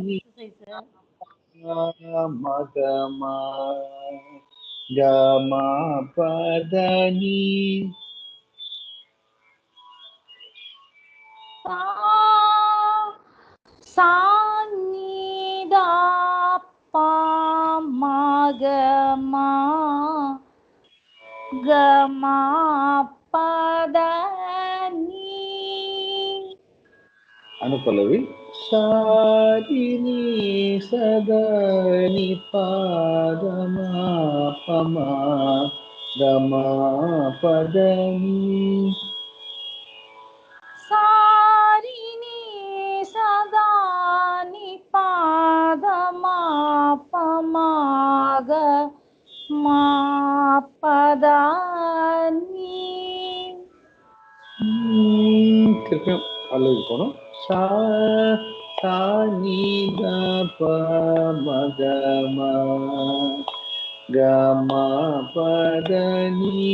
ni Sorry, sir. ma ga ma ga ma pa da ni Sa sa ni da pa ma ga ma ga ma pa da ni. Anupallavi sa ri ni sa da ni pa da ma pa ma ga ma pa da ni சாரினி சதானி பாதமாபமாக மாபதானி. திருப்பியும் பல்லவி போகணும் சா சா நீ த ப ம க ம க ம ப த நீ